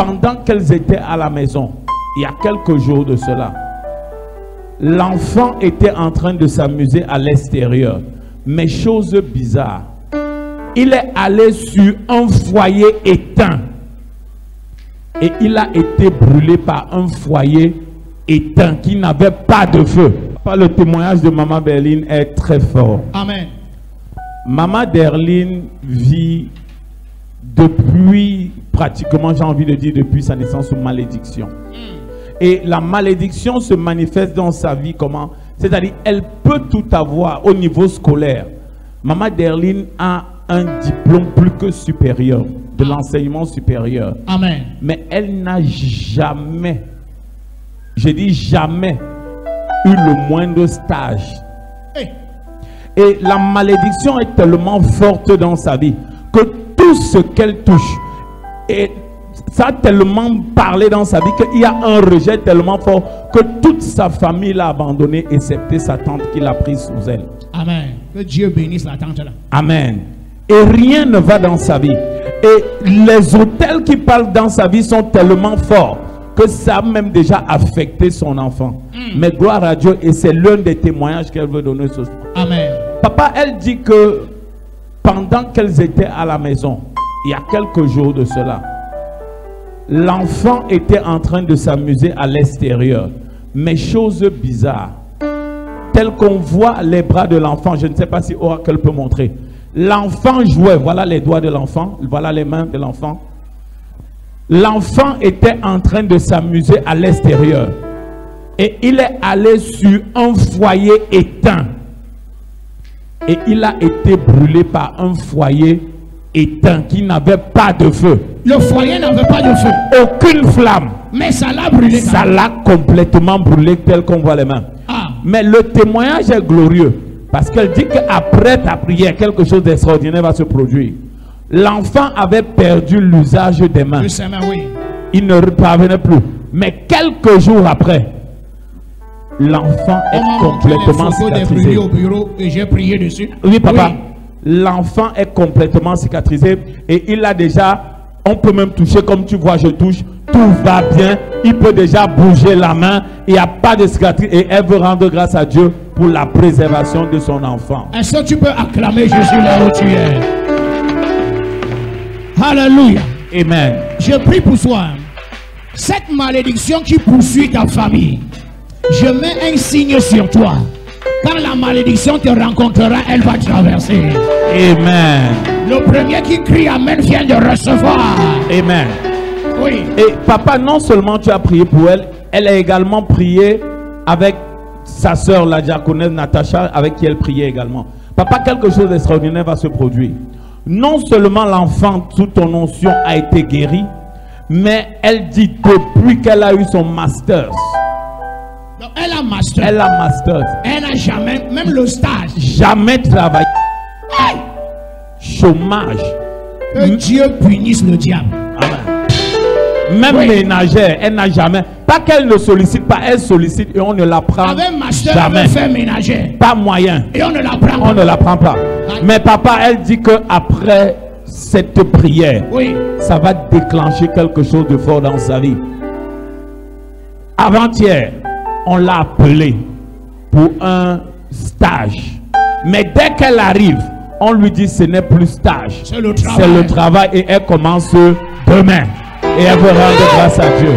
pendant qu'elles étaient à la maison, il y a quelques jours de cela, l'enfant était en train de s'amuser à l'extérieur. Mais chose bizarre, il est allé sur un foyer éteint. Et il a été brûlé par un foyer éteint qui n'avait pas de feu. Le témoignage de Maman Berline est très fort. Amen. Maman Berline vit depuis, pratiquement j'ai envie de dire depuis sa naissance, une malédiction. Et la malédiction se manifeste dans sa vie comment? C'est-à-dire elle peut tout avoir au niveau scolaire. Maman Berline a un diplôme plus que supérieur, de l'enseignement supérieur. Amen. Mais elle n'a jamais, je dis jamais, eu le moindre stage. Hey. Et la malédiction est tellement forte dans sa vie que tout ce qu'elle touche, et ça a tellement parlé dans sa vie qu'il y a un rejet tellement fort que toute sa famille l'a abandonné, excepté sa tante qui l'a prise sous elle. Amen. Que Dieu bénisse la tante là. Amen. Et rien ne va dans sa vie. Et les hôtels qui parlent dans sa vie sont tellement forts que ça a même déjà affecté son enfant. Mais gloire à Dieu, et c'est l'un des témoignages qu'elle veut donner ce soir. Amen. Papa, elle dit que pendant qu'elles étaient à la maison, il y a quelques jours de cela, l'enfant était en train de s'amuser à l'extérieur. Mais chose bizarre, tel qu'on voit les bras de l'enfant, je ne sais pas si Oracle peut montrer. L'enfant jouait, voilà les doigts de l'enfant, voilà les mains de l'enfant. L'enfant était en train de s'amuser à l'extérieur. Et il est allé sur un foyer éteint. Et il a été brûlé par un foyer éteint qui n'avait pas de feu. Le foyer n'avait pas de feu. Aucune flamme. Mais ça l'a brûlé. Ça l'a complètement brûlé tel qu'on voit les mains. Ah. Mais le témoignage est glorieux. Parce qu'elle dit qu'après ta prière, quelque chose d'extraordinaire va se produire. L'enfant avait perdu l'usage des mains. Oui. Il ne parvenait plus. Mais quelques jours après, l'enfant est complètement cicatrisé. Au bureau et j'ai prié dessus. Oui, papa. Oui. L'enfant est complètement cicatrisé et il a déjà, on peut même toucher comme tu vois, je touche. Tout va bien. Il peut déjà bouger la main. Il n'y a pas de cicatrice et elle veut rendre grâce à Dieu pour la préservation de son enfant. Est-ce que tu peux acclamer Jésus là où tu es? Alléluia. Amen. Je prie pour toi. Cette malédiction qui poursuit ta famille, je mets un signe sur toi. Quand la malédiction te rencontrera, elle va traverser. Amen. Le premier qui crie Amen vient de recevoir. Amen. Oui. Et papa, non seulement tu as prié pour elle, elle a également prié avec sa soeur, la diaconesse Natacha, avec qui elle priait également. Papa, quelque chose d'extraordinaire va se produire. Non seulement l'enfant sous ton onction a été guéri, mais elle dit depuis qu'elle a eu son master. Donc, elle a master. Elle a master. Elle n'a jamais, même le stage. Jamais travaillé. Hey! Chômage. Que Dieu punisse le diable. Amen. Même ménagère, elle n'a jamais. Pas qu'elle ne sollicite pas, elle sollicite et on ne la prend avec master, jamais. Elle fait ménagère. Pas moyen. Et on ne la prend pas. On ne la prend pas. Mais papa, elle dit que après cette prière, ça va déclencher quelque chose de fort dans sa vie. Avant-hier, on l'a appelée pour un stage. Mais dès qu'elle arrive, on lui dit ce n'est plus stage. C'est le travail et elle commence demain. Et elle veut rendre grâce à Dieu.